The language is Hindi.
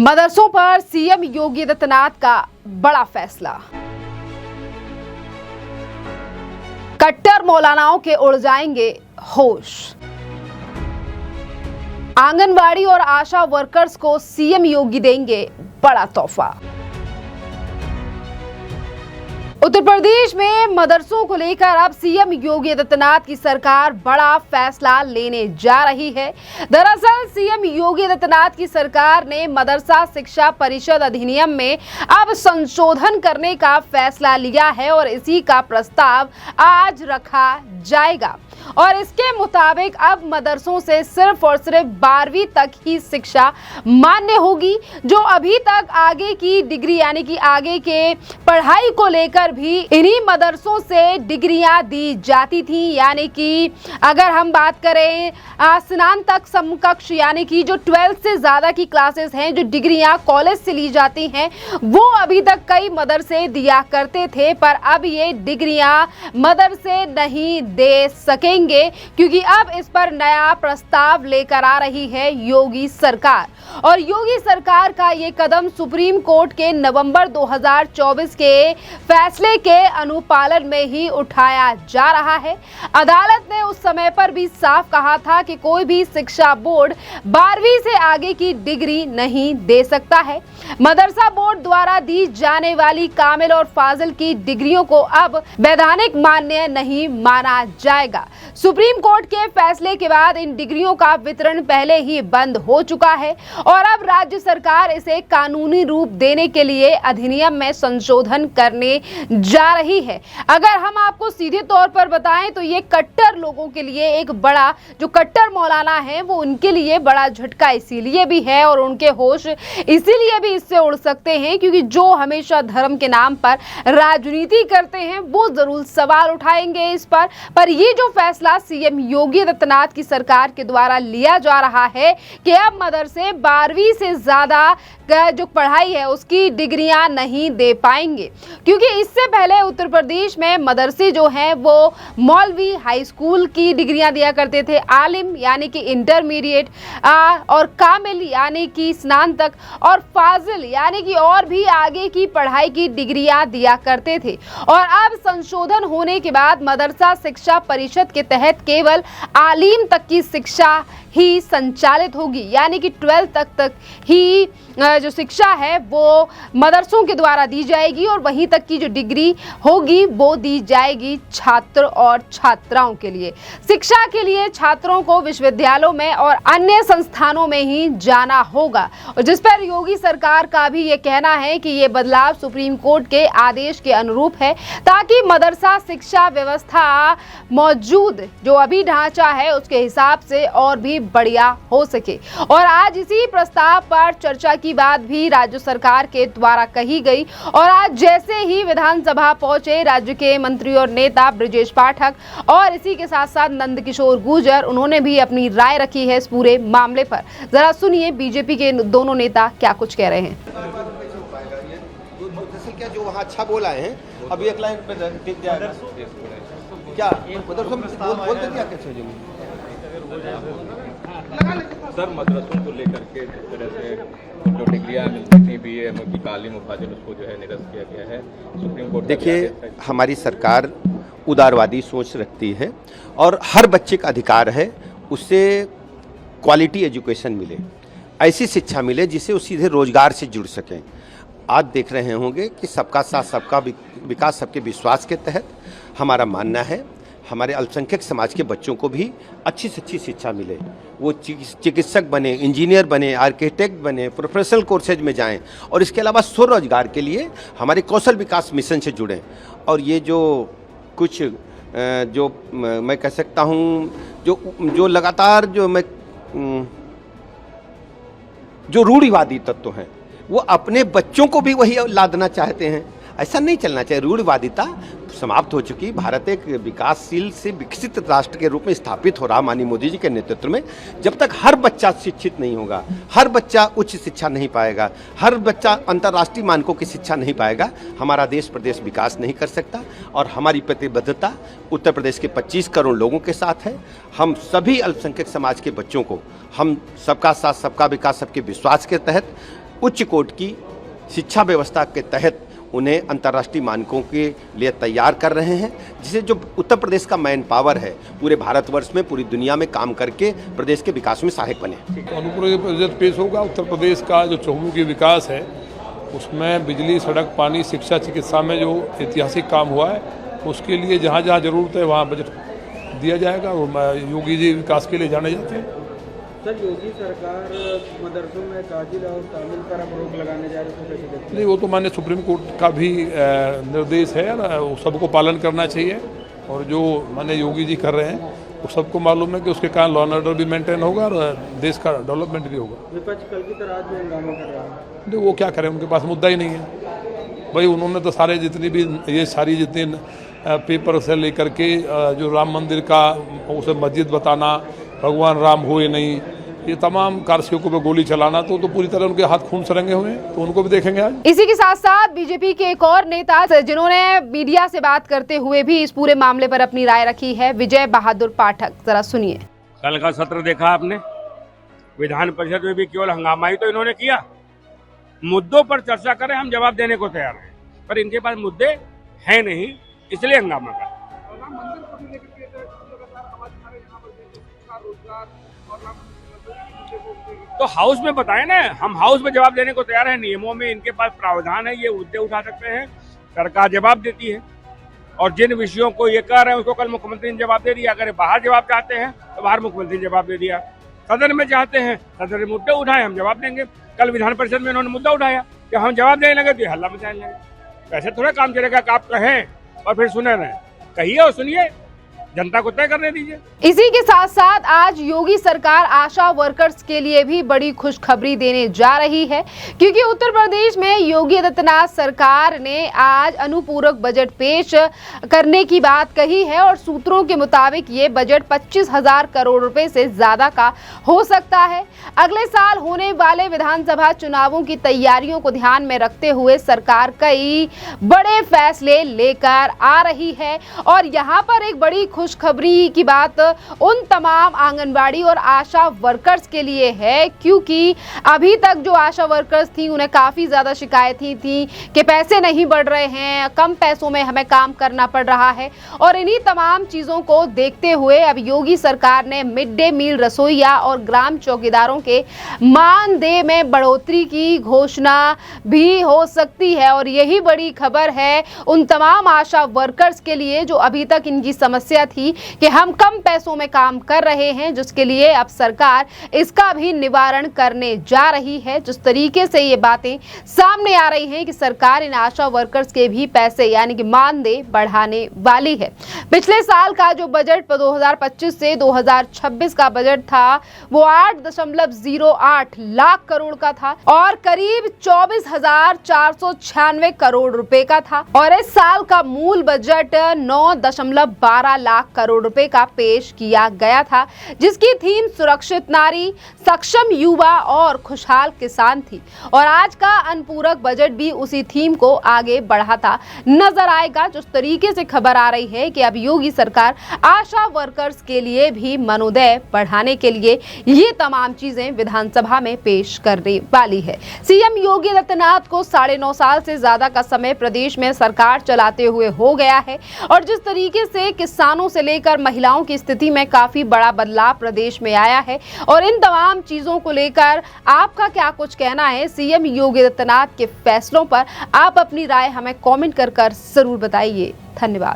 मदरसों पर सीएम योगी आदित्यनाथ का बड़ा फैसला। कट्टर मौलानाओं के उड़ जाएंगे होश। आंगनवाड़ी और आशा वर्कर्स को सीएम योगी देंगे बड़ा तोहफा। उत्तर प्रदेश में मदरसों को लेकर अब सीएम योगी आदित्यनाथ की सरकार बड़ा फैसला लेने जा रही है। दरअसल सीएम योगी आदित्यनाथ की सरकार ने मदरसा शिक्षा परिषद अधिनियम में अब संशोधन करने का फैसला लिया है और इसी का प्रस्ताव आज रखा जाएगा और इसके मुताबिक अब मदरसों से सिर्फ और सिर्फ 12वीं तक ही शिक्षा मान्य होगी। जो अभी तक आगे की डिग्री यानी कि आगे के पढ़ाई को लेकर भी इन्हीं मदरसों से डिग्रियां दी जाती थी, यानी कि अगर हम बात करें स्नातक समकक्ष यानी कि जो 12th से ज्यादा की क्लासेस हैं, जो डिग्रियां कॉलेज से ली जाती हैं, वो अभी तक कई मदरसे दिया करते थे, पर अब ये डिग्रियां मदरसे नहीं दे सकेंगे क्योंकि अब इस पर नया प्रस्ताव लेकर आ रही है योगी सरकार। और योगी सरकार का ये कदम सुप्रीम कोर्ट के नवंबर 2024 के फैसले के अनुपालन में ही उठाया जा रहा है। अदालत ने उस समय पर भी साफ कहा था कि कोई भी शिक्षा बोर्ड 12वीं से आगे की डिग्री नहीं दे सकता है। मदरसा बोर्ड द्वारा दी जाने वाली कामिल और फाजिल की डिग्रियों को अब वैधानिक मान्य नहीं माना जाएगा। सुप्रीम कोर्ट के फैसले के बाद इन डिग्रियों का वितरण पहले ही बंद हो चुका है और अब राज्य सरकार इसे कानूनी रूप देने के लिए अधिनियम में संशोधन करने जा रही है। अगर हम आपको सीधे तौर पर बताएं तो ये कट्टर लोगों के लिए एक बड़ा, जो कट्टर मौलाना है वो उनके लिए बड़ा झटका इसीलिए भी है और उनके होश इसीलिए भी इससे उड़ सकते हैं क्योंकि जो हमेशा धर्म के नाम पर राजनीति करते हैं वो जरूर सवाल उठाएंगे इस पर ये जो फैसला सीएम योगी आदित्यनाथ की सरकार के द्वारा लिया जा रहा है कि अब मदरसे 12वीं से ज्यादा जो पढ़ाई है उसकी डिग्रियां नहीं दे पाएंगे, क्योंकि इससे पहले उत्तर प्रदेश में मदरसे जो हैं वो मौलवी हाई स्कूल की डिग्रियां दिया करते थे, आलिम यानी कि इंटरमीडिएट और कामिल यानी कि स्नातक और फाजिल यानी कि और भी आगे की पढ़ाई की डिग्रियां दिया करते थे। और अब संशोधन होने के बाद मदरसा शिक्षा परिषद के तहत केवल आलिम तक की शिक्षा ही संचालित होगी, यानी कि 12th तक ही जो शिक्षा है वो मदरसों के द्वारा दी जाएगी और वहीं तक की जो डिग्री होगी वो दी जाएगी छात्र और छात्राओं के लिए। शिक्षा के लिए छात्रों को विश्वविद्यालयों में और अन्य संस्थानों में ही जाना होगा और जिस पर योगी सरकार का भी ये कहना है कि ये बदलाव सुप्रीम कोर्ट के आदेश के अनुरूप है ताकि मदरसा शिक्षा व्यवस्था मौजूद जो अभी ढांचा है उसके हिसाब से और भी बढ़िया हो सके। और आज इसी प्रस्ताव पर चर्चा की बात भी राज्य सरकार के द्वारा कही गई और आज जैसे ही विधानसभा पहुंचे राज्य के मंत्री और नेता ब्रजेश पाठक और इसी के साथ साथ नंदकिशोर गुर्जर, उन्होंने भी अपनी राय रखी है इस पूरे मामले पर। जरा सुनिए बीजेपी के दोनों नेता क्या कुछ कह रहे हैं। क्या जो वहाँ अच्छा बोला है अभी एक लाइन पे टिक जाएगा क्या बोल देते क्या कैसे सर मदरसों को लेकर के जिस तरह से जो डिग्रियां मिलती थी बीए की तालीम मुफाजिल उसको जो है निरस्त किया गया है सुप्रीम कोर्ट। देखिए हमारी सरकार उदारवादी सोच रखती है और हर बच्चे का अधिकार है उससे क्वालिटी एजुकेशन मिले, ऐसी शिक्षा मिले जिससे वो सीधे रोजगार से जुड़ सकें। आज देख रहे होंगे कि सबका साथ सबका विकास सबके विश्वास के तहत हमारा मानना है हमारे अल्पसंख्यक समाज के बच्चों को भी अच्छी से अच्छी शिक्षा मिले, वो चिकित्सक बने, इंजीनियर बने, आर्किटेक्ट बने, प्रोफेशनल कोर्सेज में जाएं और इसके अलावा स्वरोजगार के लिए हमारे कौशल विकास मिशन से जुड़ें। और ये जो कुछ जो मैं कह सकता हूँ जो लगातार जो रूढ़िवादी तत्व हैं वो अपने बच्चों को भी वही लादना चाहते हैं। ऐसा नहीं चलना चाहिए। रूढ़िवादिता समाप्त हो चुकी। भारत एक विकासशील से विकसित राष्ट्र के रूप में स्थापित हो रहा माननीय मोदी जी के नेतृत्व में। जब तक हर बच्चा शिक्षित नहीं होगा, हर बच्चा उच्च शिक्षा नहीं पाएगा, हर बच्चा अंतर्राष्ट्रीय मानकों की शिक्षा नहीं पाएगा, हमारा देश प्रदेश विकास नहीं कर सकता। और हमारी प्रतिबद्धता उत्तर प्रदेश के 25 करोड़ लोगों के साथ है। हम सभी अल्पसंख्यक समाज के बच्चों को हम सबका साथ सबका विकास सबके विश्वास के तहत उच्च कोटि की शिक्षा व्यवस्था के तहत उन्हें अंतर्राष्ट्रीय मानकों के लिए तैयार कर रहे हैं, जिसे जो उत्तर प्रदेश का मैन पावर है पूरे भारतवर्ष में, पूरी दुनिया में काम करके प्रदेश के विकास में सहायक बने। अनुपूरक बजट पेश होगा। उत्तर प्रदेश का जो चहुमुखी विकास है उसमें बिजली, सड़क, पानी, शिक्षा, चिकित्सा में जो ऐतिहासिक काम हुआ है उसके लिए जहाँ जहाँ जरूरत है वहाँ बजट दिया जाएगा। और योगी जी विकास के लिए जाने जाते हैं। सर, योगी सरकार मदरसों में काजिल और तामील पर अब रोक लगाने जा रही है। नहीं, वो तो माननीय सुप्रीम कोर्ट का भी निर्देश है, वो सबको पालन करना चाहिए। और जो माननीय योगी जी कर रहे हैं वो सबको मालूम है कि उसके कारण लॉ एंड ऑर्डर भी मेंटेन होगा और देश का डेवलपमेंट भी होगा। विपक्ष कल की तरह आज भी हंगामा कर रहा है। नहीं, वो क्या करें, उनके पास मुद्दा ही नहीं है। भाई उन्होंने तो सारे जितनी भी ये सारी जितनी पेपर से लेकर के जो राम मंदिर का उसे मस्जिद बताना, भगवान राम हुए नहीं, ये तमाम कारसेवकों पे गोली चलाना, तो पूरी तरह उनके हाथ खून से रंगे हुए हैं। तो उनको भी देखेंगे आज। इसी के साथ साथ बीजेपी के एक और नेता जिन्होंने मीडिया से बात करते हुए भी इस पूरे मामले पर अपनी राय रखी है, विजय बहादुर पाठक। जरा सुनिए। कल का सत्र देखा आपने, विधान परिषद में भी केवल हंगामा ही तो इन्होंने किया। मुद्दों पर चर्चा करें, हम जवाब देने को तैयार हैं, पर इनके पास मुद्दे हैं नहीं, इसलिए हंगामा कर। तो हाउस में बताए ना, हम हाउस में जवाब देने को तैयार हैं। नियमों में इनके पास प्रावधान है, ये मुद्दे उठा सकते हैं, सरकार जवाब देती है। और जिन विषयों को ये कह रहे हैं उसको कल मुख्यमंत्री ने जवाब दे दिया। अगर बाहर जवाब चाहते हैं तो बाहर मुख्यमंत्री ने जवाब दे दिया। सदन में चाहते हैं, सदन में मुद्दे उठाए, हम जवाब देंगे। कल विधान परिषद में इन्होंने मुद्दा उठाया कि हम जवाब देने लगे तो हल्ला मचाने लगे। ऐसे थोड़ा काम चलेगा कि आप कहें और फिर सुने रहें। कहिए और सुनिए, जनता को तय करने दीजिए। इसी के साथ साथ आज योगी सरकार आशा वर्कर्स के लिए भी बड़ी खुशखबरी देने जा रही है, क्योंकि उत्तर प्रदेश में योगी आदित्यनाथ सरकार ने आज अनुपूरक बजट पेश करने की बात कही है। और सूत्रों के मुताबिक ये बजट 25,000 करोड़ रुपए से ज्यादा का हो सकता है। अगले साल होने वाले विधानसभा चुनावों की तैयारियों को ध्यान में रखते हुए सरकार कई बड़े फैसले लेकर आ रही है। और यहाँ पर एक बड़ी खुशखबरी की बात उन तमाम आंगनबाड़ी और आशा वर्कर्स के लिए है, क्योंकि अभी तक जो आशा वर्कर्स थी उन्हें काफ़ी ज़्यादा शिकायतें थी कि पैसे नहीं बढ़ रहे हैं, कम पैसों में हमें काम करना पड़ रहा है। और इन्हीं तमाम चीज़ों को देखते हुए अब योगी सरकार ने मिड डे मील रसोइया और ग्राम चौकीदारों के मानदेय में बढ़ोतरी की घोषणा भी हो सकती है। और यही बड़ी खबर है उन तमाम आशा वर्कर्स के लिए जो अभी तक इनकी समस्या थी कि हम कम पैसों में काम कर रहे हैं, जिसके लिए अब सरकार इसका भी निवारण करने जा रही है। जिस तरीके से ये बातें सामने आ रही हैं कि सरकार इन आशा वर्कर्स के भी पैसे यानी कि मानदेय बढ़ाने वाली है। पिछले साल का जो बजट 2025 से 2026 का बजट था वो 8.08 लाख करोड़ का था और करीब 24,496 करोड़ रुपए का था। और इस साल का मूल बजट 9.12 लाख करोड़ रुपए का पेश किया गया था, जिसकी थीम सुरक्षित नारी, सक्षम युवा और खुशहाल किसान थी। और आज का अनुपूरक बजट भी उसी थीम को आगे बढ़ाता नजर आएगा। जिस तरीके से खबर आ रही है कि अब योगी सरकार आशा वर्कर्स के लिए भी मनोदय बढ़ाने के लिए ये तमाम चीजें विधानसभा में पेश करने वाली है। सीएम योगी आदित्यनाथ को 9.5 साल से ज्यादा का समय प्रदेश में सरकार चलाते हुए हो गया है। और जिस तरीके से किसानों से लेकर महिलाओं की स्थिति में काफी बड़ा बदलाव प्रदेश में आया है, और इन तमाम चीजों को लेकर आपका क्या कुछ कहना है सीएम योगी आदित्यनाथ के फैसलों पर, आप अपनी राय हमें कमेंट कर जरूर बताइए। धन्यवाद।